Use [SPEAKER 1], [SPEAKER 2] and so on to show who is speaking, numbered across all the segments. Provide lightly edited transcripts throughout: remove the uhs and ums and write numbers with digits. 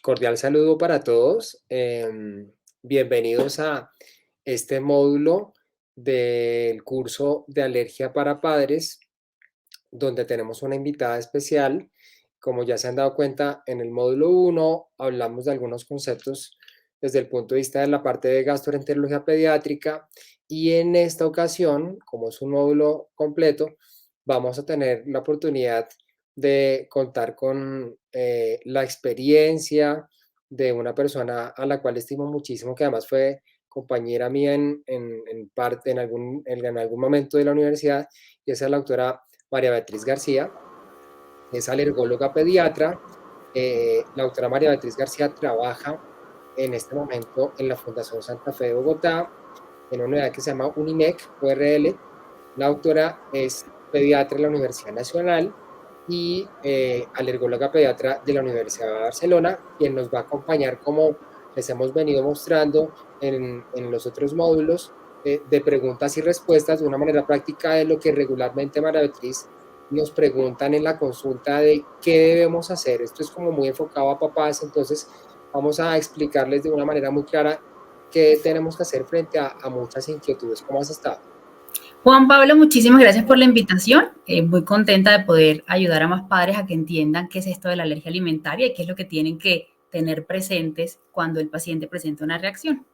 [SPEAKER 1] Cordial saludo para todos. Bienvenidos a este módulo del curso de alergia para padres, donde tenemos una invitada especial. Como ya se han dado cuenta, en el módulo uno hablamos de algunos conceptos desde el punto de vista de la parte de gastroenterología pediátrica y en esta ocasión, como es un módulo completo, vamos a tener la oportunidad de contar con la experiencia de una persona a la cual estimo muchísimo, que además fue compañera mía en parte, en algún momento de la universidad, y esa es la doctora María Beatriz García. Es alergóloga pediatra. La doctora María Beatriz García trabaja en este momento en la Fundación Santa Fe de Bogotá, en una unidad que se llama UNIMEC, URL. La doctora es pediatra de la Universidad Nacional y alergóloga pediatra de la Universidad de Barcelona, quien nos va a acompañar, como les hemos venido mostrando en los otros módulos, de preguntas y respuestas de una manera práctica de lo que regularmente María Beatriz nos preguntan en la consulta de qué debemos hacer. Esto es como muy enfocado a papás, entonces vamos a explicarles de una manera muy clara qué tenemos que hacer frente a muchas inquietudes. ¿Cómo has estado?
[SPEAKER 2] Juan Pablo, muchísimas gracias por la invitación. Muy contenta de poder ayudar a más padres a que entiendan qué es esto de la alergia alimentaria y qué es lo que tienen que tener presentes cuando el paciente presenta una reacción.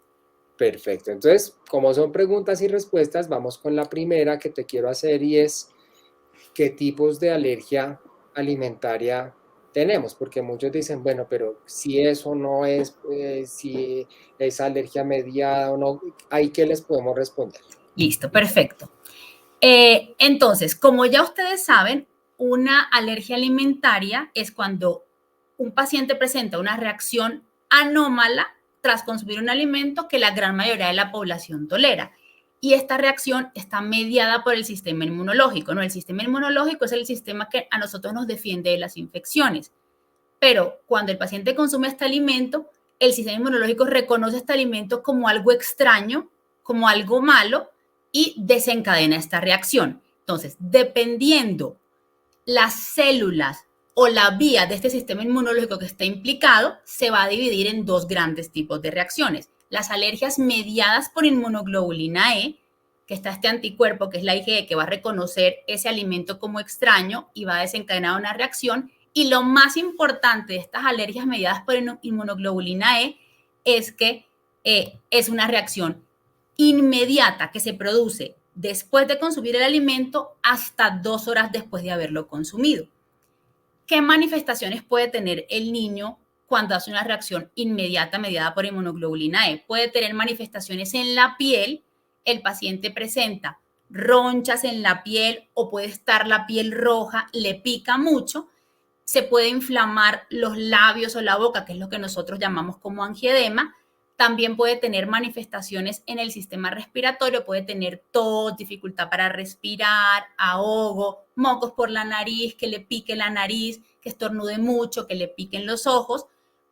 [SPEAKER 1] Perfecto. Entonces, como son preguntas y respuestas, vamos con la primera que te quiero hacer y es, ¿qué tipos de alergia alimentaria tenemos? Porque muchos dicen, bueno, pero si eso no es, si es alergia mediada o no, ¿ahí qué les podemos responder?
[SPEAKER 2] Listo, perfecto. Entonces, como ya ustedes saben, una alergia alimentaria es cuando un paciente presenta una reacción anómala tras consumir un alimento que la gran mayoría de la población tolera. Y esta reacción está mediada por el sistema inmunológico, ¿no? El sistema inmunológico es el sistema que a nosotros nos defiende de las infecciones. Pero cuando el paciente consume este alimento, el sistema inmunológico reconoce este alimento como algo extraño, como algo malo, y desencadena esta reacción. Entonces, dependiendo las células o la vía de este sistema inmunológico que está implicado, se va a dividir en dos grandes tipos de reacciones. Las alergias mediadas por inmunoglobulina E, que está este anticuerpo, que es la IgE, que va a reconocer ese alimento como extraño y va a desencadenar una reacción. Y lo más importante de estas alergias mediadas por inmunoglobulina E es que es una reacción inmediata que se produce después de consumir el alimento hasta 2 horas después de haberlo consumido. ¿Qué manifestaciones puede tener el niño cuando hace una reacción inmediata mediada por inmunoglobulina E? Puede tener manifestaciones en la piel, el paciente presenta ronchas en la piel o puede estar la piel roja, le pica mucho, se puede inflamar los labios o la boca, que es lo que nosotros llamamos como angiedema. También puede tener manifestaciones en el sistema respiratorio, puede tener tos, dificultad para respirar, ahogo, mocos por la nariz, que le pique la nariz, que estornude mucho, que le piquen los ojos.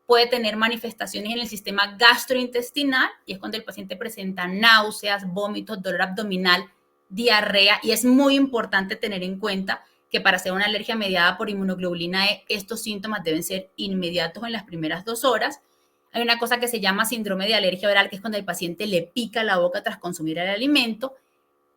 [SPEAKER 2] Puede tener manifestaciones en el sistema gastrointestinal y es cuando el paciente presenta náuseas, vómitos, dolor abdominal, diarrea, y es muy importante tener en cuenta que para hacer una alergia mediada por inmunoglobulina E, estos síntomas deben ser inmediatos en las primeras 2 horas. Hay una cosa que se llama síndrome de alergia oral, que es cuando el paciente le pica la boca tras consumir el alimento.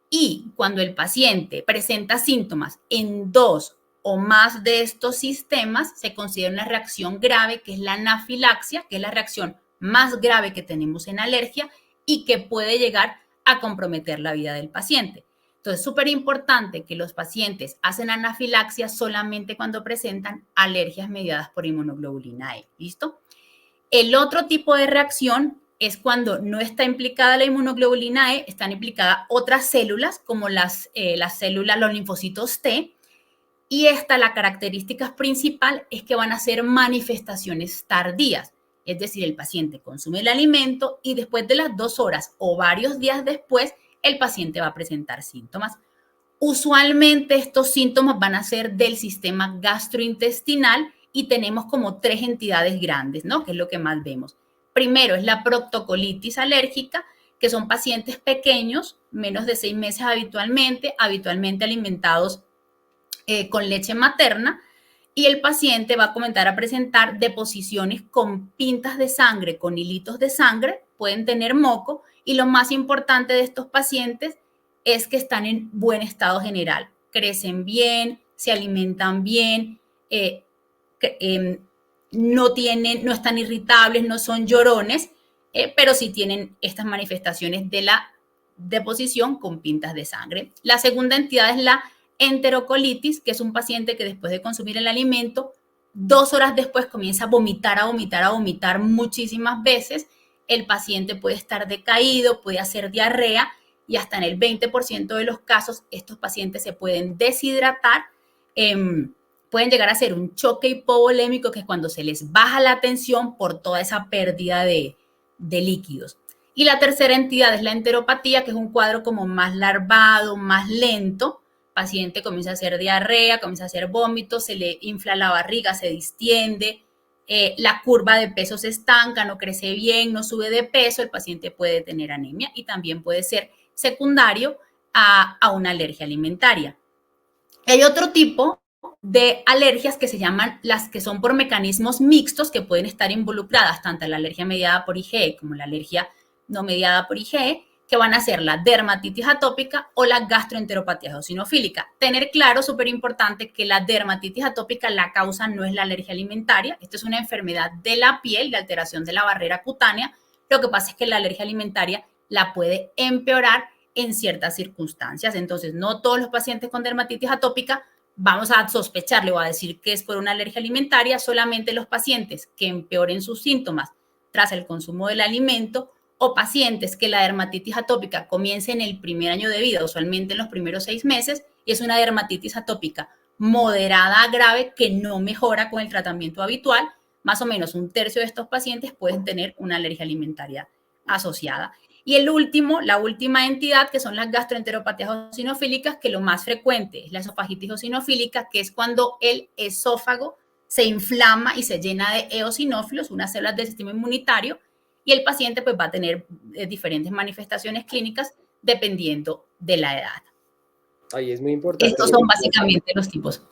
[SPEAKER 2] Y cuando el paciente presenta síntomas en 2 o más de estos sistemas, se considera una reacción grave, que es la anafilaxia, que es la reacción más grave que tenemos en alergia y que puede llegar a comprometer la vida del paciente. Entonces, es súper importante que los pacientes hacen anafilaxia solamente cuando presentan alergias mediadas por inmunoglobulina E. ¿Listo? El otro tipo de reacción es cuando no está implicada la inmunoglobulina E, están implicadas otras células, como las células, los linfocitos T, y la característica principal es que van a ser manifestaciones tardías. Es decir, el paciente consume el alimento y después de las 2 horas o varios días después, el paciente va a presentar síntomas. Usualmente estos síntomas van a ser del sistema gastrointestinal y tenemos como 3 entidades grandes, ¿no? Que es lo que más vemos. Primero es la proctocolitis alérgica, que son pacientes pequeños, menos de 6 meses habitualmente alimentados con leche materna. y el paciente va a comenzar a presentar deposiciones con pintas de sangre, con hilitos de sangre, pueden tener moco, y lo más importante de estos pacientes es que están en buen estado general, crecen bien, se alimentan bien, no están irritables, no son llorones, pero sí tienen estas manifestaciones de la deposición con pintas de sangre. La segunda entidad es la enterocolitis, que es un paciente que después de consumir el alimento, 2 horas después comienza a vomitar muchísimas veces. El paciente puede estar decaído, puede hacer diarrea y hasta en el 20% de los casos estos pacientes se pueden deshidratar, pueden llegar a ser un choque hipovolémico, que es cuando se les baja la tensión por toda esa pérdida de líquidos. Y la tercera entidad es la enteropatía, que es un cuadro como más larvado, más lento. El paciente comienza a hacer diarrea, comienza a hacer vómitos, se le infla la barriga, se distiende, la curva de peso se estanca, no crece bien, no sube de peso, el paciente puede tener anemia y también puede ser secundario a una alergia alimentaria. Hay otro tipo de alergias que se llaman las que son por mecanismos mixtos, que pueden estar involucradas tanto en la alergia mediada por IgE como la alergia no mediada por IgE, que van a ser la dermatitis atópica o la gastroenteropatía eosinofílica. Tener claro, súper importante, que la dermatitis atópica, la causa no es la alergia alimentaria. Esto es una enfermedad de la piel, de alteración de la barrera cutánea. Lo que pasa es que la alergia alimentaria la puede empeorar en ciertas circunstancias. Entonces, no todos los pacientes con dermatitis atópica vamos a sospecharle o a decir que es por una alergia alimentaria, solamente los pacientes que empeoren sus síntomas tras el consumo del alimento, o pacientes que la dermatitis atópica comience en el primer año de vida, usualmente en los primeros 6 meses, y es una dermatitis atópica moderada a grave que no mejora con el tratamiento habitual. Más o menos 1/3 de estos pacientes pueden tener una alergia alimentaria asociada. Y la última entidad, que son las gastroenteropatías eosinofílicas, que lo más frecuente es la esofagitis eosinofílica, que es cuando el esófago se inflama y se llena de eosinófilos, unas células del sistema inmunitario, y el paciente pues va a tener diferentes manifestaciones clínicas dependiendo de la edad.
[SPEAKER 1] Ahí es muy importante.
[SPEAKER 2] Estos son básicamente los tipos.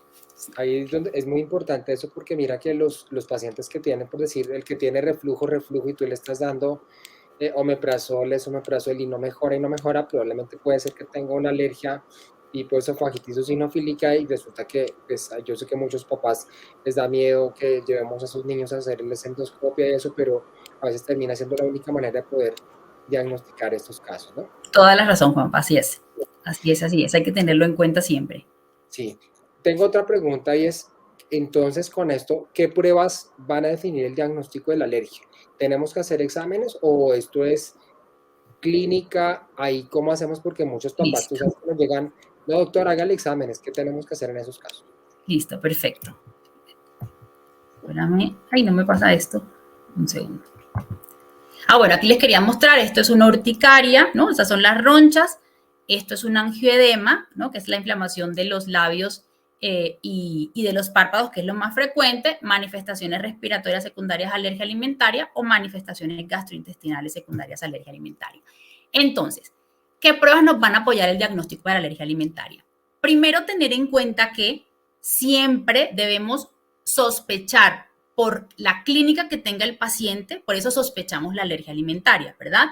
[SPEAKER 1] Ahí es donde es muy importante eso, porque mira que los pacientes que tienen, por decir, el que tiene reflujo, y tú le estás dando omeprazol, esomeprazol, y no mejora, probablemente puede ser que tenga una alergia tipo esofagitis eosinofílica, y resulta que, pues, yo sé que muchos papás les da miedo que llevemos a esos niños a hacerles endoscopia y eso, pero a veces termina siendo la única manera de poder diagnosticar estos casos, ¿no?
[SPEAKER 2] Toda la razón, Juanpa, así es. Así es, así es. Hay que tenerlo en cuenta siempre.
[SPEAKER 1] Sí. Tengo otra pregunta y es, entonces con esto, ¿qué pruebas van a definir el diagnóstico de la alergia? ¿Tenemos que hacer exámenes o esto es clínica? Ahí, ¿cómo hacemos? Porque muchos papás, tú
[SPEAKER 2] Listo,
[SPEAKER 1] sabes, que nos llegan, no, doctor, hágale exámenes. ¿Qué tenemos que hacer en esos casos?
[SPEAKER 2] listo, perfecto. Espérame, ay, no me pasa esto. Un segundo. Bueno, aquí les quería mostrar, esto es una urticaria, ¿no? Estas son las ronchas, esto es un angioedema, ¿no? Que es la inflamación de los labios y de los párpados, que es lo más frecuente, manifestaciones respiratorias secundarias a alergia alimentaria o manifestaciones gastrointestinales secundarias a alergia alimentaria. Entonces, ¿qué pruebas nos van a apoyar el diagnóstico de la alergia alimentaria? Primero, tener en cuenta que siempre debemos sospechar por la clínica que tenga el paciente, por eso sospechamos la alergia alimentaria, ¿verdad?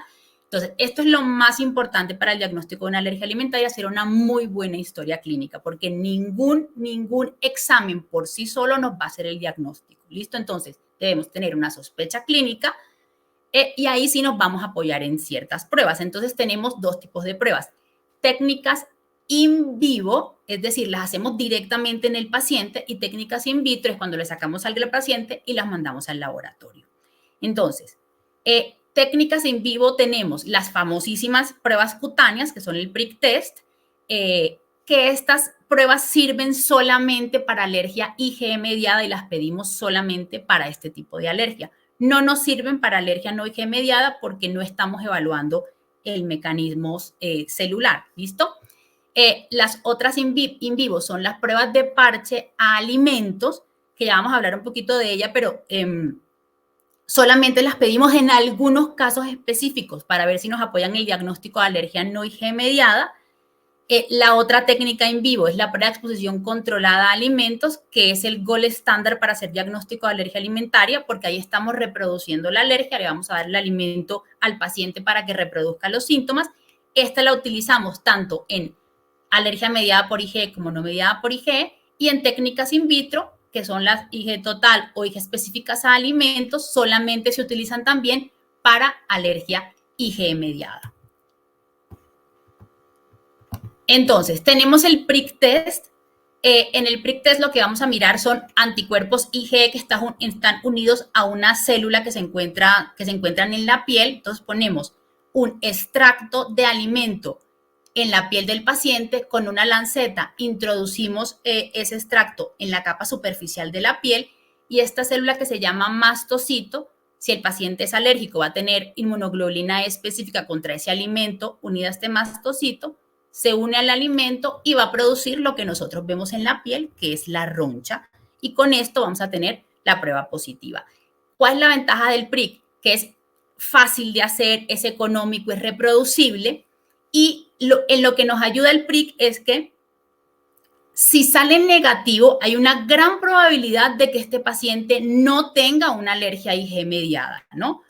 [SPEAKER 2] Entonces, esto es lo más importante para el diagnóstico de una alergia alimentaria, hacer una muy buena historia clínica, porque ningún examen por sí solo nos va a hacer el diagnóstico, ¿listo? Entonces, debemos tener una sospecha clínica y ahí sí nos vamos a apoyar en ciertas pruebas. Entonces, tenemos 2 tipos de pruebas: técnicas in vivo, es decir, las hacemos directamente en el paciente, y técnicas in vitro es cuando le sacamos sangre al paciente y las mandamos al laboratorio. Entonces, técnicas in vivo tenemos las famosísimas pruebas cutáneas, que son el prick test, que estas pruebas sirven solamente para alergia IgE mediada y las pedimos solamente para este tipo de alergia. No nos sirven para alergia no IgE mediada porque no estamos evaluando el mecanismo celular, ¿listo? Las otras in vivo son las pruebas de parche a alimentos, que ya vamos a hablar un poquito de ella, pero solamente las pedimos en algunos casos específicos para ver si nos apoyan el diagnóstico de alergia no IgE mediada, La otra técnica in vivo es la prueba de exposición controlada a alimentos, que es el gold estándar para hacer diagnóstico de alergia alimentaria, porque ahí estamos reproduciendo la alergia, le vamos a dar el alimento al paciente para que reproduzca los síntomas. Esta la utilizamos tanto en alergia mediada por IgE como no mediada por IgE, y en técnicas in vitro, que son las IgE total o IgE específicas a alimentos, solamente se utilizan también para alergia IgE mediada. Entonces, tenemos el prick test. En el prick test lo que vamos a mirar son anticuerpos IgE que están unidos a una célula que se encuentran en la piel. Entonces, ponemos un extracto de alimento en la piel del paciente con una lanceta, introducimos ese extracto en la capa superficial de la piel y esta célula que se llama mastocito, si el paciente es alérgico, va a tener inmunoglobulina E específica contra ese alimento unida a este mastocito, se une al alimento y va a producir lo que nosotros vemos en la piel, que es la roncha, y con esto vamos a tener la prueba positiva. ¿Cuál es la ventaja del prick? Que es fácil de hacer, es económico, es reproducible, y en lo que nos ayuda el prick es que si sale negativo, hay una gran probabilidad de que este paciente no tenga una alergia IgE mediada, ¿no?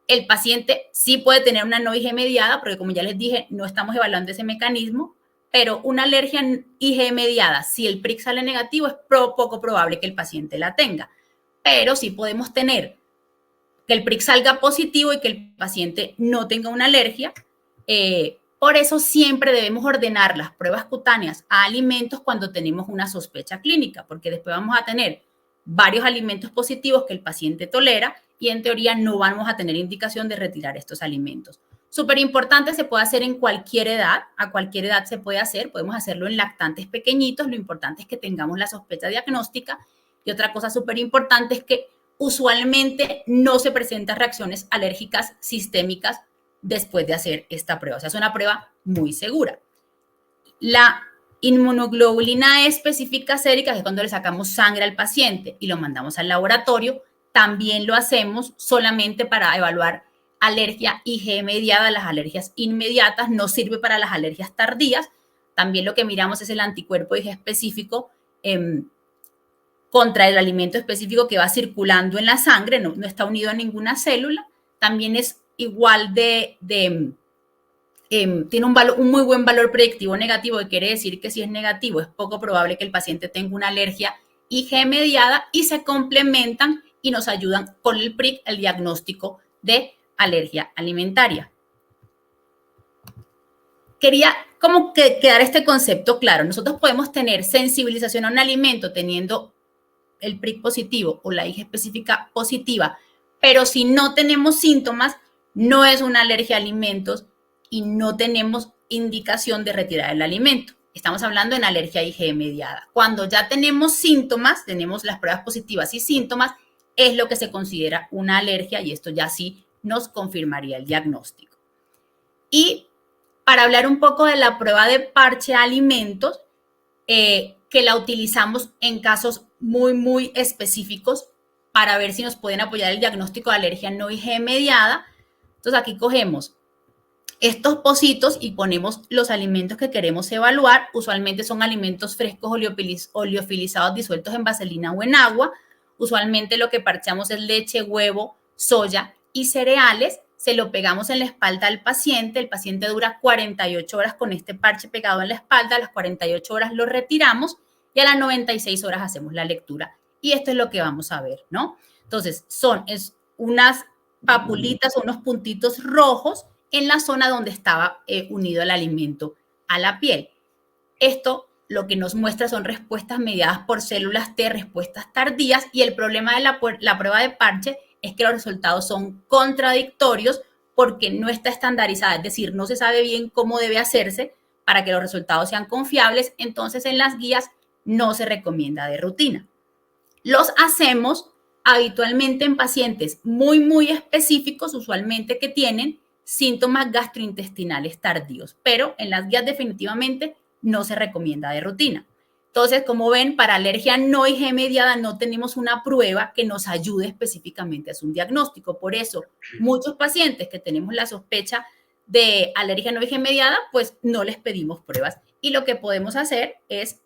[SPEAKER 2] El paciente sí puede tener una no IgE mediada, porque como ya les dije, no estamos evaluando ese mecanismo, pero una alergia IgE mediada, si el prick sale negativo, es poco probable que el paciente la tenga. Pero sí podemos tener que el prick salga positivo y que el paciente no tenga una alergia. Por eso siempre debemos ordenar las pruebas cutáneas a alimentos cuando tenemos una sospecha clínica, porque después vamos a tener varios alimentos positivos que el paciente tolera y en teoría no vamos a tener indicación de retirar estos alimentos. Súper importante, se puede hacer en cualquier edad, a cualquier edad se puede hacer, podemos hacerlo en lactantes pequeñitos, lo importante es que tengamos la sospecha diagnóstica y otra cosa súper importante es que usualmente no se presentan reacciones alérgicas sistémicas después de hacer esta prueba, o sea, es una prueba muy segura. La inmunoglobulina E específica sérica, que es cuando le sacamos sangre al paciente y lo mandamos al laboratorio, también lo hacemos solamente para evaluar alergia IgE mediada, las alergias inmediatas, no sirve para las alergias tardías. También lo que miramos es el anticuerpo IgE específico contra el alimento específico que va circulando en la sangre, no está unido a ninguna célula. También es igual tiene un muy buen valor predictivo negativo, que quiere decir que si es negativo es poco probable que el paciente tenga una alergia IgE mediada y se complementan y nos ayudan con el prick el diagnóstico de alergia alimentaria. Quería como que quedar este concepto claro. Nosotros podemos tener sensibilización a un alimento teniendo el prick positivo o la IgE específica positiva, pero si no tenemos síntomas, no es una alergia a alimentos y no tenemos indicación de retirar el alimento. Estamos hablando en alergia IgE mediada. Cuando ya tenemos síntomas, tenemos las pruebas positivas y síntomas, es lo que se considera una alergia y esto ya sí nos confirmaría el diagnóstico. Y para hablar un poco de la prueba de parche a alimentos, que la utilizamos en casos muy específicos para ver si nos pueden apoyar el diagnóstico de alergia no IgE mediada. Entonces aquí cogemos estos pocitos y ponemos los alimentos que queremos evaluar. Usualmente son alimentos frescos oleofilizados disueltos en vaselina o en agua. Usualmente lo que parchamos es leche, huevo, soya y cereales. Se lo pegamos en la espalda al paciente. El paciente dura 48 horas con este parche pegado en la espalda. A las 48 horas lo retiramos y a las 96 horas hacemos la lectura. Y esto es lo que vamos a ver, ¿no? Entonces, es unas papulitas o unos puntitos rojos en la zona donde estaba unido el alimento a la piel. Esto lo que nos muestra son respuestas mediadas por células T, respuestas tardías, y el problema de la prueba de parche es que los resultados son contradictorios porque no está estandarizada, es decir, no se sabe bien cómo debe hacerse para que los resultados sean confiables, entonces en las guías no se recomienda de rutina. Los hacemos habitualmente en pacientes muy específicos, usualmente que tienen síntomas gastrointestinales tardíos, pero en las guías definitivamente no se recomienda de rutina. Entonces, como ven, para alergia no IgE mediada no tenemos una prueba que nos ayude específicamente a hacer un diagnóstico. Por eso, muchos pacientes que tenemos la sospecha de alergia no IgE mediada, pues no les pedimos pruebas y lo que podemos hacer es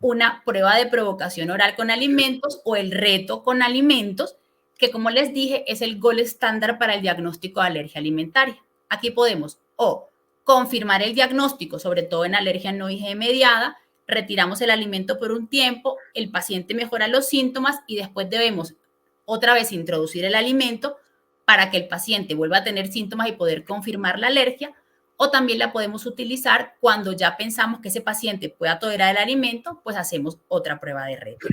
[SPEAKER 2] una prueba de provocación oral con alimentos o el reto con alimentos, que como les dije es el gold estándar para el diagnóstico de alergia alimentaria. Aquí podemos o confirmar el diagnóstico, sobre todo en alergia no IgE mediada, retiramos el alimento por un tiempo, el paciente mejora los síntomas y después debemos otra vez introducir el alimento para que el paciente vuelva a tener síntomas y poder confirmar la alergia, o también la podemos utilizar cuando ya pensamos que ese paciente pueda tolerar el alimento, pues hacemos otra prueba de reto.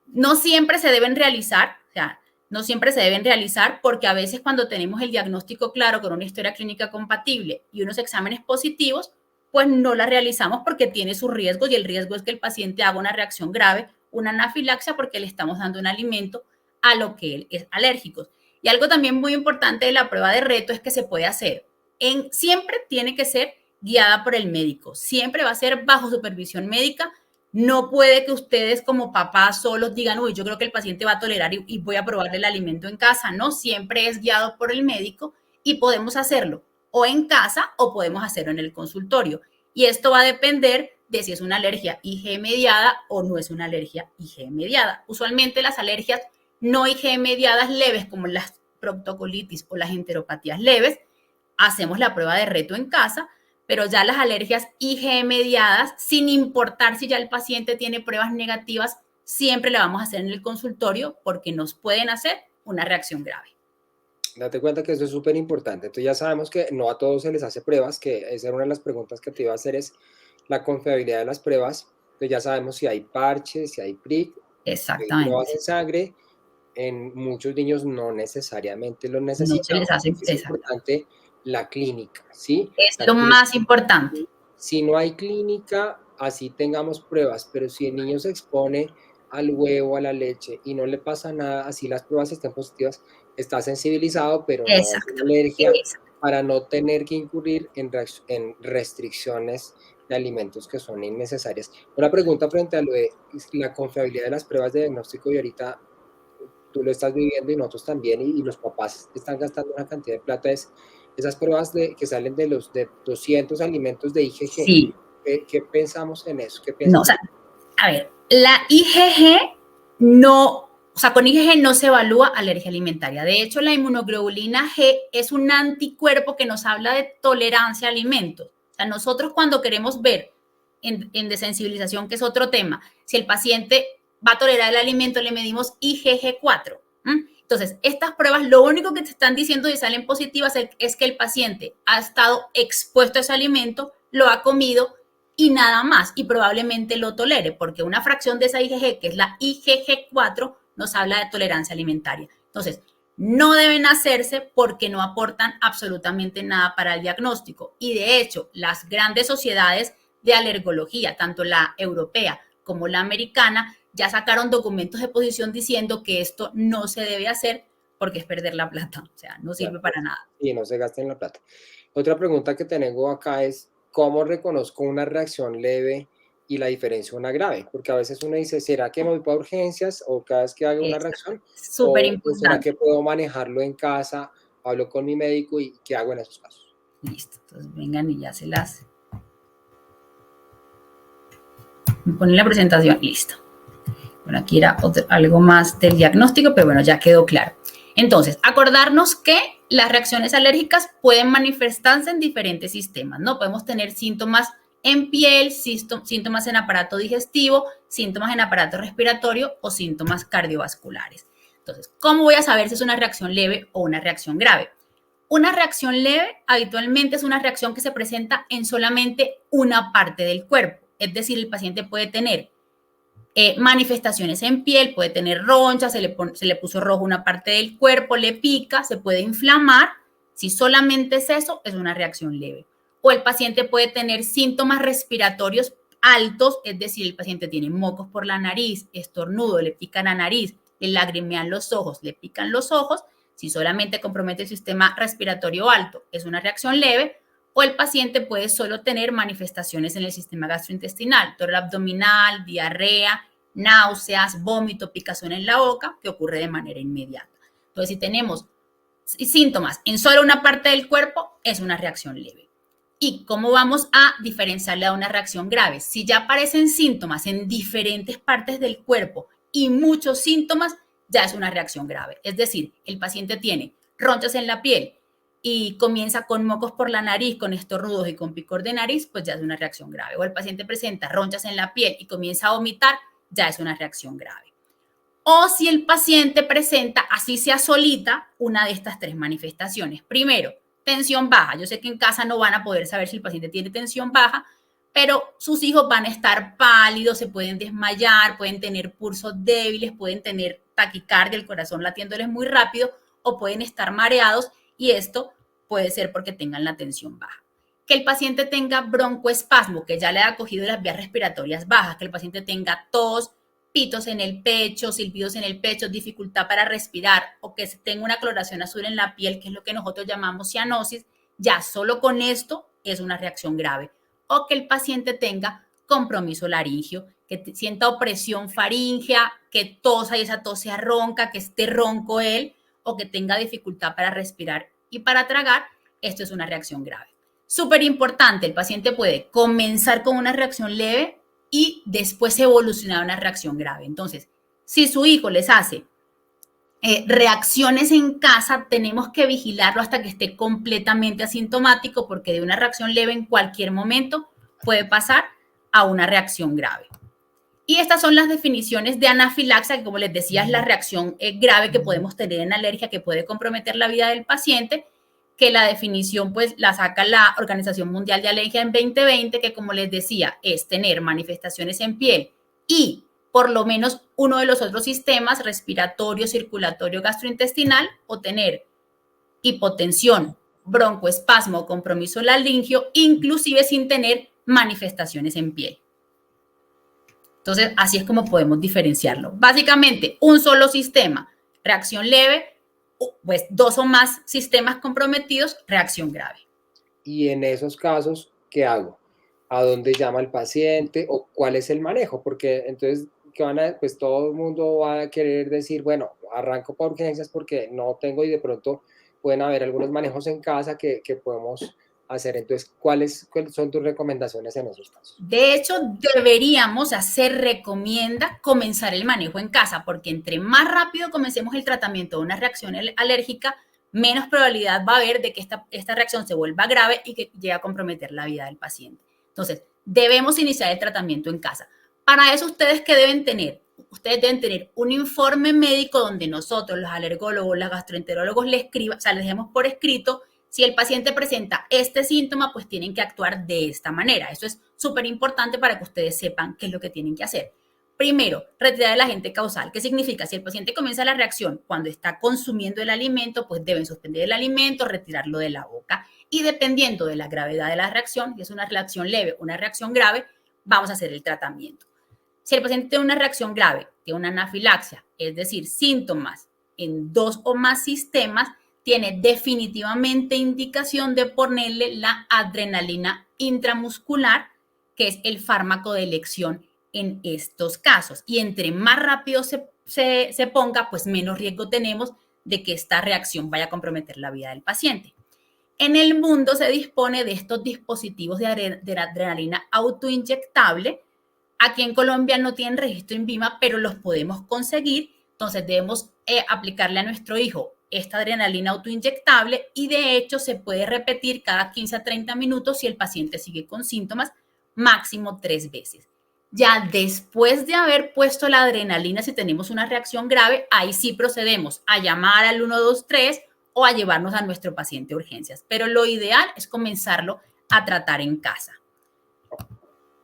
[SPEAKER 2] No siempre se deben realizar, o sea, no siempre se deben realizar porque a veces cuando tenemos el diagnóstico claro con una historia clínica compatible y unos exámenes positivos, pues no la realizamos porque tiene sus riesgos y el riesgo es que el paciente haga una reacción grave, una anafilaxia porque le estamos dando un alimento a lo que él es alérgico. Y algo también muy importante de la prueba de reto es que se puede hacer siempre tiene que ser guiada por el médico, siempre va a ser bajo supervisión médica. No puede que ustedes como papás solos digan, uy, yo creo que el paciente va a tolerar y voy a probarle el alimento en casa. No, siempre es guiado por el médico y podemos hacerlo o en casa o podemos hacerlo en el consultorio. Y esto va a depender de si es una alergia IgE mediada o no es una alergia IgE mediada. Usualmente las alergias no IgE mediadas leves, como las proctocolitis o las enteropatías leves, hacemos la prueba de reto en casa, pero ya las alergias IgE mediadas, sin importar si ya el paciente tiene pruebas negativas, siempre la vamos a hacer en el consultorio porque nos pueden hacer una reacción grave.
[SPEAKER 1] Date cuenta que eso es súper importante. Entonces ya sabemos que no a todos se les hace pruebas, que esa era una de las preguntas que te iba a hacer, es la confiabilidad de las pruebas. Entonces ya sabemos si hay parches, si hay prick, pruebas
[SPEAKER 2] Exactamente.
[SPEAKER 1] en sangre. En muchos niños no necesariamente lo
[SPEAKER 2] No se les
[SPEAKER 1] necesitamos.
[SPEAKER 2] hace,
[SPEAKER 1] Es
[SPEAKER 2] exacto.
[SPEAKER 1] importante la clínica, ¿sí?
[SPEAKER 2] Es
[SPEAKER 1] La
[SPEAKER 2] lo más importante.
[SPEAKER 1] si no hay clínica, así tengamos pruebas, pero si el niño se expone al huevo, a la leche y no le pasa nada, así las pruebas estén positivas, está sensibilizado, pero no es una
[SPEAKER 2] Exacto.
[SPEAKER 1] alergia,
[SPEAKER 2] Exacto.
[SPEAKER 1] para no tener que incurrir en restricciones de alimentos que son innecesarias. Una pregunta frente a lo de la confiabilidad de las pruebas de diagnóstico, y ahorita tú lo estás viviendo y nosotros también, y los papás están gastando una cantidad de plata, es esas pruebas que salen de 200 alimentos de IgG.
[SPEAKER 2] Sí.
[SPEAKER 1] ¿Qué pensamos en eso? ¿Qué
[SPEAKER 2] No,
[SPEAKER 1] piensas?
[SPEAKER 2] o sea, a ver, la IgG no, o sea, con IgG no se evalúa alergia alimentaria. De hecho, la inmunoglobulina G es un anticuerpo que nos habla de tolerancia a alimentos. O sea, nosotros cuando queremos ver en desensibilización, que es otro tema, si el paciente va a tolerar el alimento, le medimos IgG4. Entonces, estas pruebas lo único que te están diciendo y salen positivas es que el paciente ha estado expuesto a ese alimento, lo ha comido y nada más, y probablemente lo tolere, porque una fracción de esa IgG, que es la IgG4, nos habla de tolerancia alimentaria. Entonces, no deben hacerse porque no aportan absolutamente nada para el diagnóstico. Y de hecho, las grandes sociedades de alergología, tanto la europea como la americana, ya sacaron documentos de posición diciendo que esto no se debe hacer porque es perder la plata, o sea, no sirve para nada.
[SPEAKER 1] Y no se gasten la plata. Otra pregunta que tengo acá es, ¿cómo reconozco una reacción leve y la diferencia una grave? Porque a veces uno dice, ¿será que me voy para urgencias o cada vez que haga una
[SPEAKER 2] Exacto.
[SPEAKER 1] reacción?
[SPEAKER 2] Súper
[SPEAKER 1] O será
[SPEAKER 2] importante.
[SPEAKER 1] que puedo manejarlo en casa? Hablo con mi médico y ¿qué hago en esos casos?
[SPEAKER 2] Listo, entonces vengan y ya se las... Me ponen la presentación, listo. Bueno, aquí era algo más del diagnóstico, pero bueno, ya quedó claro. Entonces, acordarnos que las reacciones alérgicas pueden manifestarse en diferentes sistemas, ¿no? Podemos tener síntomas en piel, síntomas en aparato digestivo, síntomas en aparato respiratorio o síntomas cardiovasculares. Entonces, ¿cómo voy a saber si es una reacción leve o una reacción grave? Una reacción leve habitualmente es una reacción que se presenta en solamente una parte del cuerpo. Es decir, el paciente puede tener manifestaciones en piel, puede tener ronchas, se le puso rojo una parte del cuerpo, le pica, se puede inflamar. Si solamente es eso, es una reacción leve. O el paciente puede tener síntomas respiratorios altos, es decir, el paciente tiene mocos por la nariz, estornudo, le pican la nariz, le lagrimean los ojos, le pican los ojos. Si solamente compromete el sistema respiratorio alto, es una reacción leve. O el paciente puede solo tener manifestaciones en el sistema gastrointestinal, dolor abdominal, diarrea, náuseas, vómito, picazón en la boca, que ocurre de manera inmediata. Entonces, si tenemos síntomas en solo una parte del cuerpo, es una reacción leve. ¿Y cómo vamos a diferenciarle a una reacción grave? Si ya aparecen síntomas en diferentes partes del cuerpo y muchos síntomas, ya es una reacción grave. Es decir, el paciente tiene ronchas en la piel y comienza con mocos por la nariz, con estornudos y con picor de nariz, pues ya es una reacción grave. O el paciente presenta ronchas en la piel y comienza a vomitar, ya es una reacción grave. O si el paciente presenta, así sea solita, una de estas tres manifestaciones. Primero, tensión baja. Yo sé que en casa no van a poder saber si el paciente tiene tensión baja, pero sus hijos van a estar pálidos, se pueden desmayar, pueden tener pulsos débiles, pueden tener taquicardia, el corazón latiéndoles muy rápido, o pueden estar mareados, y esto puede ser porque tengan la tensión baja. Que el paciente tenga broncoespasmo, que ya le ha cogido las vías respiratorias bajas, que el paciente tenga tos, pitos en el pecho, silbidos en el pecho, dificultad para respirar, o que tenga una coloración azul en la piel, que es lo que nosotros llamamos cianosis, ya solo con esto es una reacción grave. O que el paciente tenga compromiso laringio, que sienta opresión faríngea, que tosa y esa tos sea ronca, que esté ronco él, o que tenga dificultad para respirar y para tragar, esto es una reacción grave. Súper importante, el paciente puede comenzar con una reacción leve y después evolucionar a una reacción grave. Entonces, si su hijo les hace reacciones en casa, tenemos que vigilarlo hasta que esté completamente asintomático, porque de una reacción leve en cualquier momento puede pasar a una reacción grave. Y estas son las definiciones de anafilaxia, que como les decía es la reacción grave que podemos tener en alergia, que puede comprometer la vida del paciente, que la definición pues la saca la Organización Mundial de Alergia en 2020, que como les decía es tener manifestaciones en piel y por lo menos uno de los otros sistemas, respiratorio, circulatorio, gastrointestinal, o tener hipotensión, broncoespasmo o compromiso laringio, inclusive sin tener manifestaciones en piel. Entonces, así es como podemos diferenciarlo. Básicamente, un solo sistema, reacción leve, pues dos o más sistemas comprometidos, reacción grave.
[SPEAKER 1] Y en esos casos, ¿qué hago? ¿A dónde llama el paciente o cuál es el manejo? Porque entonces, pues todo el mundo va a querer decir, bueno, arranco por urgencias porque no tengo, y de pronto pueden haber algunos manejos en casa que podemos hacer. Entonces, ¿cuáles son tus recomendaciones en esos casos?
[SPEAKER 2] De hecho, se recomienda comenzar el manejo en casa, porque entre más rápido comencemos el tratamiento de una reacción alérgica, menos probabilidad va a haber de que esta reacción se vuelva grave y que llegue a comprometer la vida del paciente. Entonces, debemos iniciar el tratamiento en casa. Para eso, ustedes deben tener un informe médico donde nosotros, los alergólogos, los gastroenterólogos, les dejemos por escrito si el paciente presenta este síntoma, pues tienen que actuar de esta manera. Eso es súper importante para que ustedes sepan qué es lo que tienen que hacer. Primero, retirar el agente causal. ¿Qué significa? Si el paciente comienza la reacción cuando está consumiendo el alimento, pues deben suspender el alimento, retirarlo de la boca. Y dependiendo de la gravedad de la reacción, si es una reacción leve o una reacción grave, vamos a hacer el tratamiento. Si el paciente tiene una reacción grave, tiene una anafilaxia, es decir, síntomas en dos o más sistemas, tiene definitivamente indicación de ponerle la adrenalina intramuscular, que es el fármaco de elección en estos casos. Y entre más rápido se ponga, pues menos riesgo tenemos de que esta reacción vaya a comprometer la vida del paciente. En el mundo se dispone de estos dispositivos de adrenalina autoinyectable. Aquí en Colombia no tienen registro INVIMA, pero los podemos conseguir. Entonces debemos aplicarle a nuestro hijo esta adrenalina autoinyectable, y de hecho se puede repetir cada 15 a 30 minutos si el paciente sigue con síntomas, máximo 3 veces. Ya después de haber puesto la adrenalina, si tenemos una reacción grave, ahí sí procedemos a llamar al 123 o a llevarnos a nuestro paciente a urgencias. Pero lo ideal es comenzarlo a tratar en casa.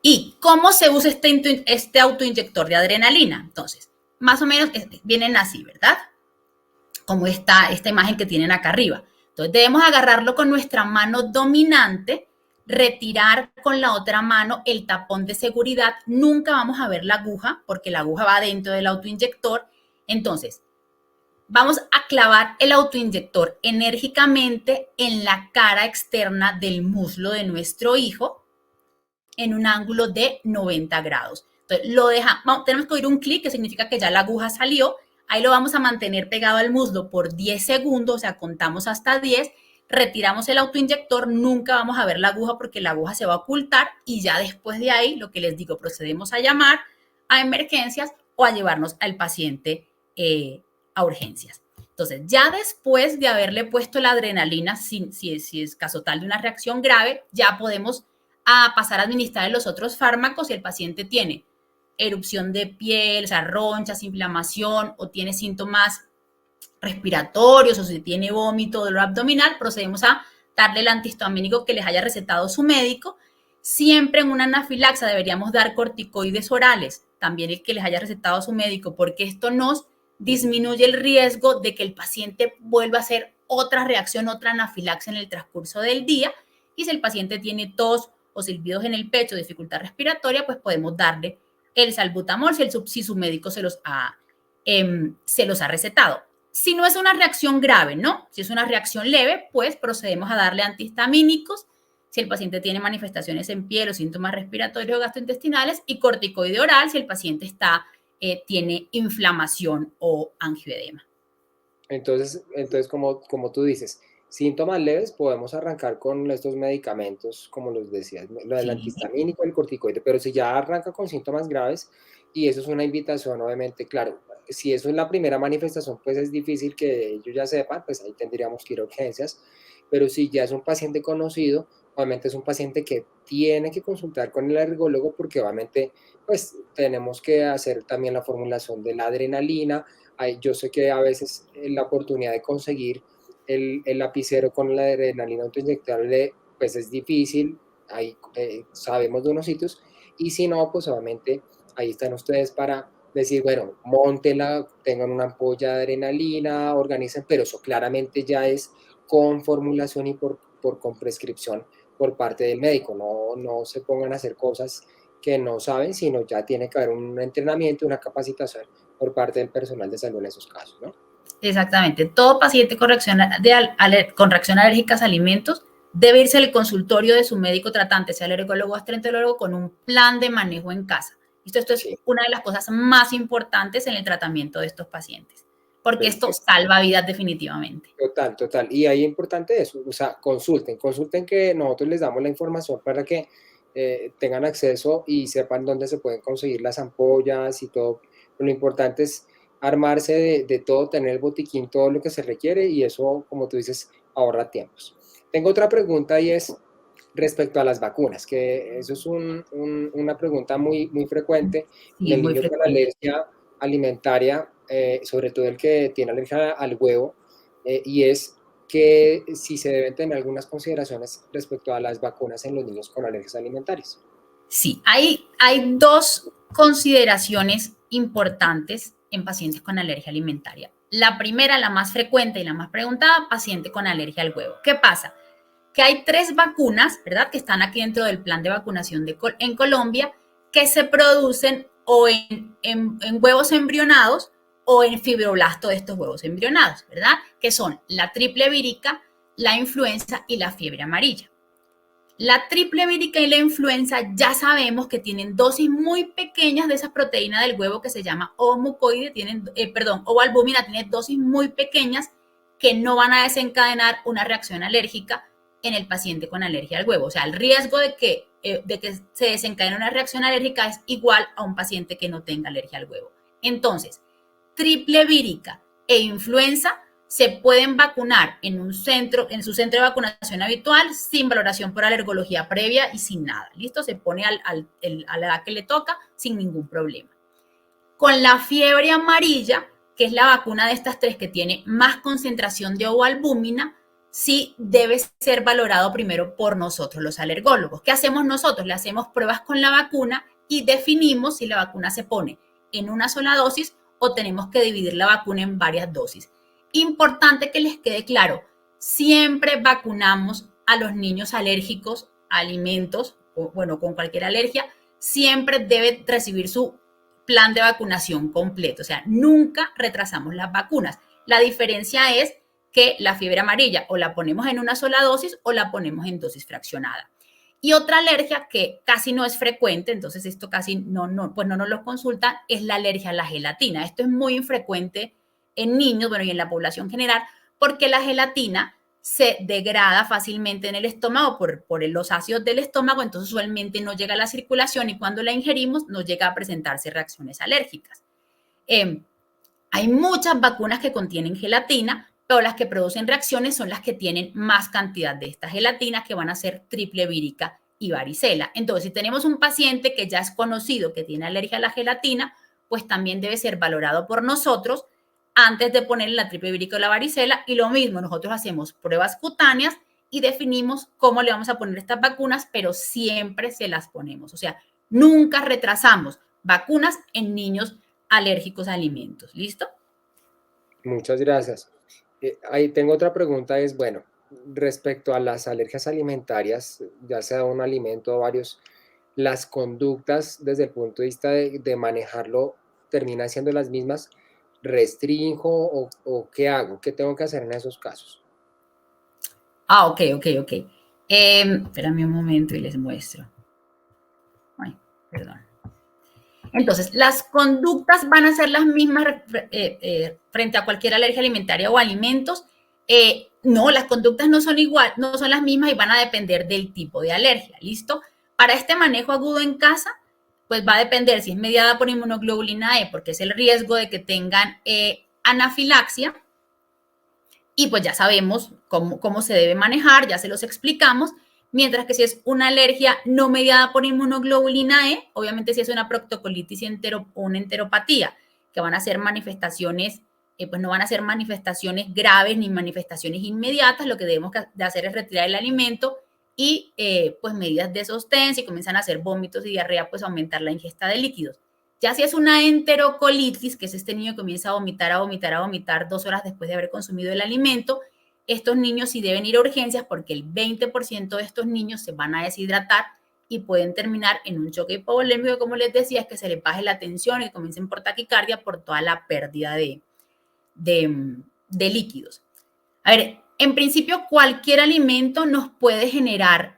[SPEAKER 2] ¿Y cómo se usa este autoinyector de adrenalina? Entonces, más o menos vienen así, ¿verdad? Como esta imagen que tienen acá arriba. Entonces, debemos agarrarlo con nuestra mano dominante, retirar con la otra mano el tapón de seguridad. Nunca vamos a ver la aguja, porque la aguja va dentro del autoinyector. Entonces, vamos a clavar el autoinyector enérgicamente en la cara externa del muslo de nuestro hijo en un ángulo de 90 grados. Entonces, tenemos que oír un clic, que significa que ya la aguja salió. Ahí lo vamos a mantener pegado al muslo por 10 segundos, o sea, contamos hasta 10. retiramos el autoinyector, nunca vamos a ver la aguja porque la aguja se va a ocultar y ya después de ahí, lo que les digo, procedemos a llamar a emergencias o a llevarnos al paciente a urgencias. Entonces, ya después de haberle puesto la adrenalina, si es caso tal de una reacción grave, ya podemos pasar a administrar los otros fármacos si el paciente tiene erupción de piel, o sea, ronchas, inflamación o tiene síntomas respiratorios o si tiene vómito, dolor abdominal, procedemos a darle el antihistamínico que les haya recetado su médico. Siempre en una anafilaxia deberíamos dar corticoides orales, también el que les haya recetado su médico, porque esto nos disminuye el riesgo de que el paciente vuelva a hacer otra reacción, otra anafilaxia en el transcurso del día. Y si el paciente tiene tos o silbidos en el pecho, dificultad respiratoria, pues podemos darle el salbutamol si su médico se los ha recetado. Si no es una reacción grave, ¿no? Si es una reacción leve, pues procedemos a darle antihistamínicos si el paciente tiene manifestaciones en piel o síntomas respiratorios o gastrointestinales y corticoide oral si el paciente tiene inflamación o angioedema.
[SPEAKER 1] Entonces como tú dices, síntomas leves, podemos arrancar con estos medicamentos, como los decías, lo del
[SPEAKER 2] Sí,
[SPEAKER 1] antihistamínico, el corticoide, pero si ya arranca con síntomas graves, y eso es una invitación, obviamente, claro, si eso es la primera manifestación, pues es difícil que ellos ya sepan, pues ahí tendríamos que ir a urgencias, pero si ya es un paciente conocido, obviamente es un paciente que tiene que consultar con el alergólogo porque obviamente, pues tenemos que hacer también la formulación de la adrenalina. Yo sé que a veces la oportunidad de conseguir el lapicero con la adrenalina autoinyectable pues es difícil, ahí sabemos de unos sitios, y si no, pues obviamente ahí están ustedes para decir, bueno, móntela, tengan una ampolla de adrenalina, organicen, pero eso claramente ya es con formulación y con prescripción por parte del médico, no se pongan a hacer cosas que no saben, sino ya tiene que haber un entrenamiento, una capacitación por parte del personal de salud en esos casos, ¿no?
[SPEAKER 2] exactamente. Todo paciente con con reacción alérgica a alimentos debe irse al consultorio de su médico tratante, sea alergólogo o gastroenterólogo, con un plan de manejo en casa. Esto es
[SPEAKER 1] Sí,
[SPEAKER 2] una de las cosas más importantes en el tratamiento de estos pacientes, porque esto
[SPEAKER 1] perfecto.
[SPEAKER 2] salva vidas definitivamente.
[SPEAKER 1] Total, total. Y ahí es importante eso, o sea, consulten que nosotros les damos la información para que tengan acceso y sepan dónde se pueden conseguir las ampollas y todo. Lo importante es armarse de todo, tener el botiquín, todo lo que se requiere y eso, como tú dices, ahorra tiempos. Tengo otra pregunta y es respecto a las vacunas, que eso es una pregunta muy frecuente en
[SPEAKER 2] Sí,
[SPEAKER 1] el
[SPEAKER 2] muy
[SPEAKER 1] niño con
[SPEAKER 2] frecuente.
[SPEAKER 1] alergia alimentaria, sobre todo el que tiene alergia al huevo, y es que si se deben tener algunas consideraciones respecto a las vacunas en los niños con alergias alimentarias.
[SPEAKER 2] Sí, hay dos consideraciones importantes en pacientes con alergia alimentaria. La primera, la más frecuente y la más preguntada, paciente con alergia al huevo. ¿Qué pasa? Que hay 3 vacunas, ¿verdad? Que están aquí dentro del plan de vacunación en Colombia, que se producen o en huevos embrionados o en fibroblasto de estos huevos embrionados, ¿verdad? Que son la triple vírica, la influenza y la fiebre amarilla. La triple vírica y la influenza ya sabemos que tienen dosis muy pequeñas de esa proteína del huevo que se llama ovomucoide, ovoalbúmina, tiene dosis muy pequeñas que no van a desencadenar una reacción alérgica en el paciente con alergia al huevo. O sea, el riesgo de que se desencadene una reacción alérgica es igual a un paciente que no tenga alergia al huevo. Entonces, triple vírica e influenza se pueden vacunar en su centro de vacunación habitual, sin valoración por alergología previa y sin nada. ¿Listo? Se pone a la edad que le toca sin ningún problema. Con la fiebre amarilla, que es la vacuna de estas 3 que tiene más concentración de ovoalbúmina, sí debe ser valorado primero por nosotros, los alergólogos. ¿Qué hacemos nosotros? Le hacemos pruebas con la vacuna y definimos si la vacuna se pone en una sola dosis o tenemos que dividir la vacuna en varias dosis. Importante que les quede claro, siempre vacunamos a los niños alérgicos a alimentos, o bueno, con cualquier alergia, siempre debe recibir su plan de vacunación completo, o sea, nunca retrasamos las vacunas. La diferencia es que la fiebre amarilla o la ponemos en una sola dosis o la ponemos en dosis fraccionada. Y otra alergia que casi no es frecuente, entonces esto casi pues no nos lo consultan, es la alergia a la gelatina. Esto es muy infrecuente en niños, bueno, y en la población general, porque la gelatina se degrada fácilmente en el estómago por los ácidos del estómago, entonces usualmente no llega a la circulación y cuando la ingerimos no llega a presentarse reacciones alérgicas. Hay muchas vacunas que contienen gelatina, pero las que producen reacciones son las que tienen más cantidad de esta gelatina, que van a ser triple vírica y varicela. Entonces, si tenemos un paciente que ya es conocido que tiene alergia a la gelatina, pues también debe ser valorado por nosotros antes de ponerle la triple vírica o la varicela. Y lo mismo, nosotros hacemos pruebas cutáneas y definimos cómo le vamos a poner estas vacunas, pero siempre se las ponemos. O sea, nunca retrasamos vacunas en niños alérgicos a alimentos. ¿Listo?
[SPEAKER 1] Muchas gracias. Ahí tengo otra pregunta, es, bueno, respecto a las alergias alimentarias, ya sea un alimento o varios, las conductas desde el punto de vista de manejarlo terminan siendo las mismas. ¿Restrinjo o qué hago? ¿Qué tengo que hacer en esos casos?
[SPEAKER 2] Ok, ok, ok. Espérame un momento y les muestro. Ay, perdón. Entonces, las conductas van a ser las mismas frente a cualquier alergia alimentaria o alimentos. No, las conductas no son igual, no son las mismas y van a depender del tipo de alergia. ¿Listo? Para este manejo agudo en casa, pues va a depender si es mediada por inmunoglobulina E, porque es el riesgo de que tengan anafilaxia. Y pues ya sabemos cómo se debe manejar, ya se los explicamos. Mientras que si es una alergia no mediada por inmunoglobulina E, obviamente si es una proctocolitis o una enteropatía, que van a ser manifestaciones, pues no van a ser manifestaciones graves ni manifestaciones inmediatas, lo que debemos de hacer es retirar el alimento y pues medidas de sostén, si comienzan a hacer vómitos y diarrea, pues aumentar la ingesta de líquidos. Ya si es una enterocolitis, que es este niño que comienza a vomitar, a vomitar, a vomitar 2 horas después de haber consumido el alimento, estos niños sí deben ir a urgencias porque el 20% de estos niños se van a deshidratar y pueden terminar en un choque hipovolémico, como les decía, es que se les baje la tensión y comiencen por taquicardia por toda la pérdida de líquidos. A ver, en principio cualquier alimento nos puede generar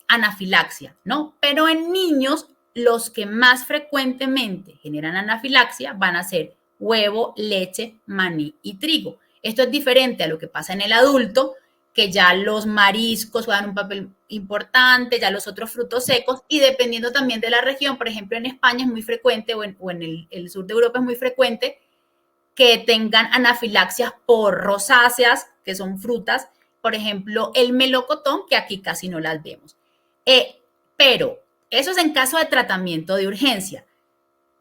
[SPEAKER 2] anafilaxia, ¿no? Pero en niños los que más frecuentemente generan anafilaxia van a ser huevo, leche, maní y trigo. Esto es diferente a lo que pasa en el adulto, que ya los mariscos juegan un papel importante, ya los otros frutos secos, y dependiendo también de la región, por ejemplo, en España es muy frecuente, o en el sur de Europa es muy frecuente, que tengan anafilaxias por rosáceas, que son frutas, por ejemplo, el melocotón, que aquí casi no las vemos. Pero eso es en caso de tratamiento de urgencia.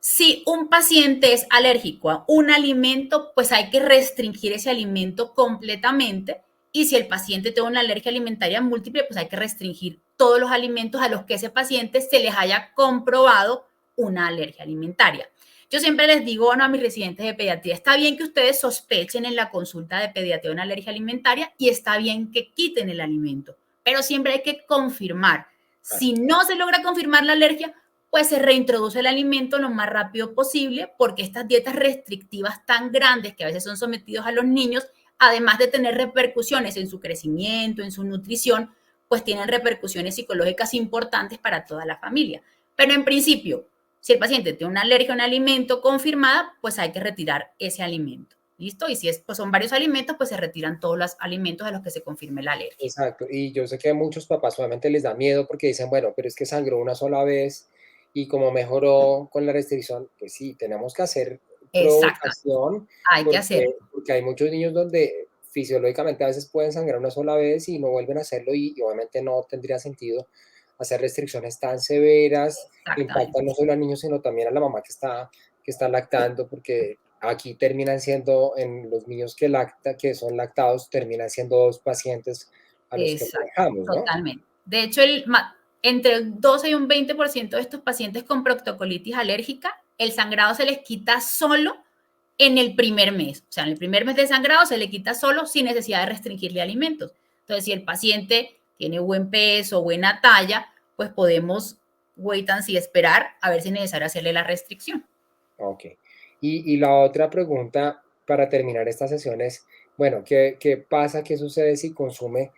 [SPEAKER 2] Si un paciente es alérgico a un alimento, pues hay que restringir ese alimento completamente. Y si el paciente tiene una alergia alimentaria múltiple, pues hay que restringir todos los alimentos a los que ese paciente se les haya comprobado una alergia alimentaria. Yo siempre les digo, bueno, a mis residentes de pediatría, está bien que ustedes sospechen en la consulta de pediatría una alergia alimentaria y está bien que quiten el alimento, pero siempre hay que confirmar. Si no se logra confirmar la alergia, pues se reintroduce el alimento lo más rápido posible, porque estas dietas restrictivas tan grandes que a veces son sometidos a los niños, además de tener repercusiones en su crecimiento, en su nutrición, pues tienen repercusiones psicológicas importantes para toda la familia. Pero en principio, si el paciente tiene una alergia a un alimento confirmada, pues hay que retirar ese alimento. ¿Listo? Y si es, pues son varios alimentos, pues se retiran todos los alimentos a los que se confirme la alergia.
[SPEAKER 1] Exacto, y yo sé que a muchos papás obviamente les da miedo porque dicen, bueno, pero es que sangró una sola vez y como mejoró con la restricción, pues sí, tenemos que hacer
[SPEAKER 2] Exactamente.
[SPEAKER 1] provocación
[SPEAKER 2] Hay que hacerlo.
[SPEAKER 1] porque hay muchos niños donde fisiológicamente a veces pueden sangrar una sola vez y no vuelven a hacerlo y obviamente no tendría sentido hacer restricciones tan severas que impactan
[SPEAKER 2] Exactamente.
[SPEAKER 1] no solo al niño, sino también a la mamá que está lactando, porque aquí terminan siendo, en los niños que son lactados, terminan siendo dos pacientes a los que
[SPEAKER 2] Exacto,
[SPEAKER 1] manejamos, ¿no?
[SPEAKER 2] totalmente. De hecho, entre el 12 y un 20% de estos pacientes con proctocolitis alérgica, el sangrado se les quita solo en el primer mes. O sea, en el primer mes de sangrado se le quita solo sin necesidad de restringirle alimentos. Entonces, si el paciente tiene buen peso, buena talla, pues podemos wait and see, esperar a ver si es necesario hacerle la restricción.
[SPEAKER 1] Ok. Y la otra pregunta para terminar esta sesión es, bueno, ¿qué pasa, qué sucede si consume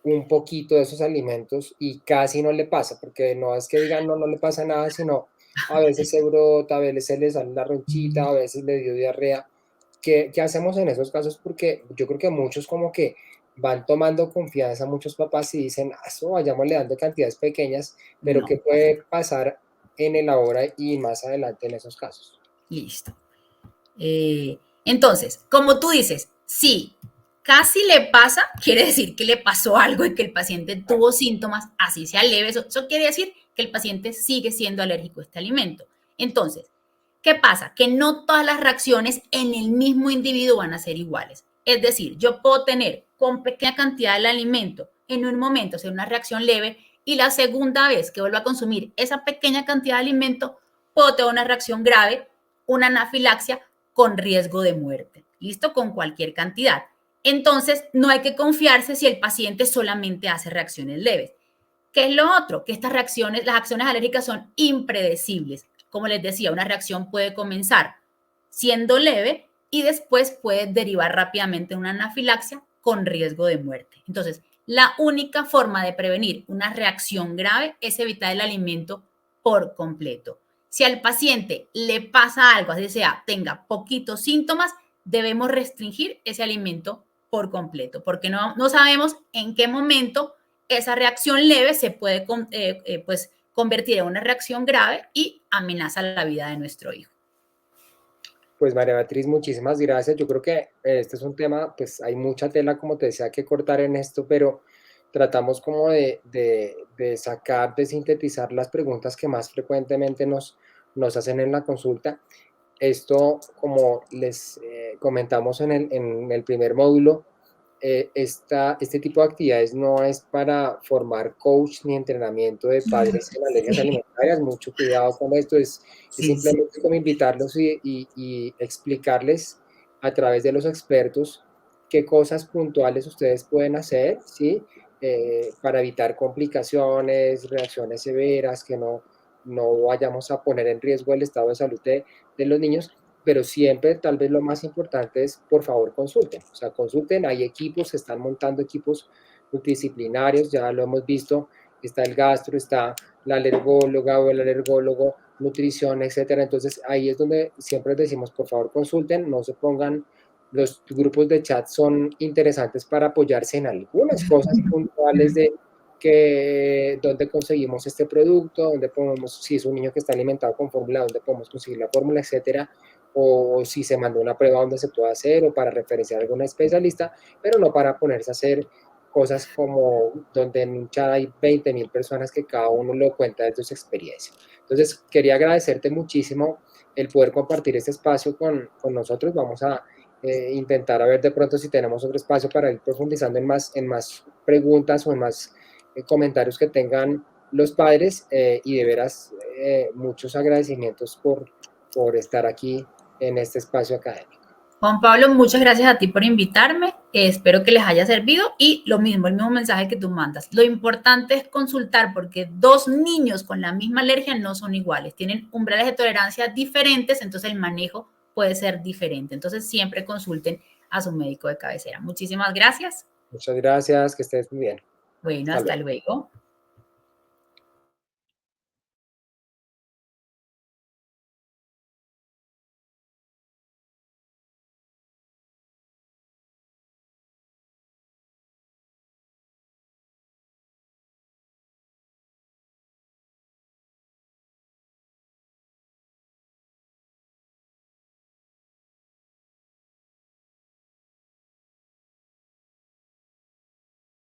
[SPEAKER 1] un poquito de esos alimentos y casi no le pasa? Porque no es que digan, no, no le pasa nada, sino a veces se brota, a veces se le sale la ronchita, a veces le dio diarrea. ¿Qué hacemos en esos casos? Porque yo creo que muchos como que van tomando confianza muchos papás y dicen, "Ah, eso vayámosle dando cantidades pequeñas, pero
[SPEAKER 2] No,
[SPEAKER 1] ¿qué puede pasar en el ahora y más adelante en esos casos?"
[SPEAKER 2] listo. Entonces, como tú dices, si casi le pasa, quiere decir que le pasó algo y que el paciente tuvo síntomas, así sea leve, eso quiere decir que el paciente sigue siendo alérgico a este alimento. Entonces, ¿qué pasa? Que no todas las reacciones en el mismo individuo van a ser iguales. Es decir, yo puedo tener con pequeña cantidad del alimento en un momento, o sea, una reacción leve, y la segunda vez que vuelva a consumir esa pequeña cantidad de alimento, puedo tener una reacción grave, una anafilaxia con riesgo de muerte. ¿Listo? Con cualquier cantidad. Entonces, no hay que confiarse si el paciente solamente hace reacciones leves. ¿Qué es lo otro? Que estas reacciones, las acciones alérgicas son impredecibles. Como les decía, una reacción puede comenzar siendo leve y después puede derivar rápidamente en una anafilaxia con riesgo de muerte. Entonces, la única forma de prevenir una reacción grave es evitar el alimento por completo. Si al paciente le pasa algo, así sea, tenga poquitos síntomas, debemos restringir ese alimento por completo, porque no sabemos en qué momento esa reacción leve se puede pues, convertir en una reacción grave y amenaza la vida de nuestro hijo.
[SPEAKER 1] Pues María Beatriz, muchísimas gracias. Yo creo que este es un tema, pues hay mucha tela, como te decía, que cortar en esto, pero tratamos como de sacar, de sintetizar las preguntas que más frecuentemente nos hacen en la consulta. Esto, como les comentamos en el primer módulo, este tipo de actividades no es para formar coach ni entrenamiento de padres en alergias
[SPEAKER 2] Sí,
[SPEAKER 1] alimentarias. Mucho cuidado con esto. Es
[SPEAKER 2] sí, sí.
[SPEAKER 1] simplemente como invitarlos y explicarles a través de los expertos qué cosas puntuales ustedes pueden hacer, ¿sí? Para evitar complicaciones, reacciones severas, que no vayamos a poner en riesgo el estado de salud de los niños, pero siempre tal vez lo más importante es, por favor, consulten. O sea, consulten, hay equipos, se están montando equipos multidisciplinarios, ya lo hemos visto, está el gastro, está la alergóloga o el alergólogo, nutrición, etcétera. Entonces, ahí es donde siempre decimos, por favor, consulten, no se pongan, los grupos de chat son interesantes para apoyarse en algunas cosas puntuales de que dónde conseguimos este producto, dónde podemos, si es un niño que está alimentado con fórmula, dónde podemos conseguir la fórmula, etcétera, o si se mandó una prueba donde se puede hacer, o para referenciar a algún especialista, pero no para ponerse a hacer cosas como donde en un chat hay 20.000 personas que cada uno lo cuenta desde su experiencia. Entonces, quería agradecerte muchísimo el poder compartir este espacio con nosotros. Vamos a intentar a ver de pronto si tenemos otro espacio para ir profundizando en más preguntas o en más comentarios que tengan los padres y de veras muchos agradecimientos por estar aquí en este espacio académico.
[SPEAKER 2] Juan Pablo, muchas gracias a ti por invitarme. Espero que les haya servido y lo mismo, el mismo mensaje que tú mandas. Lo importante es consultar porque dos niños con la misma alergia no son iguales, tienen umbrales de tolerancia diferentes, entonces el manejo puede ser diferente. Entonces siempre consulten a su médico de cabecera. Muchísimas gracias.
[SPEAKER 1] Muchas gracias, que estés muy bien.
[SPEAKER 2] Bueno,
[SPEAKER 1] Hasta
[SPEAKER 2] hasta
[SPEAKER 1] luego.
[SPEAKER 2] luego.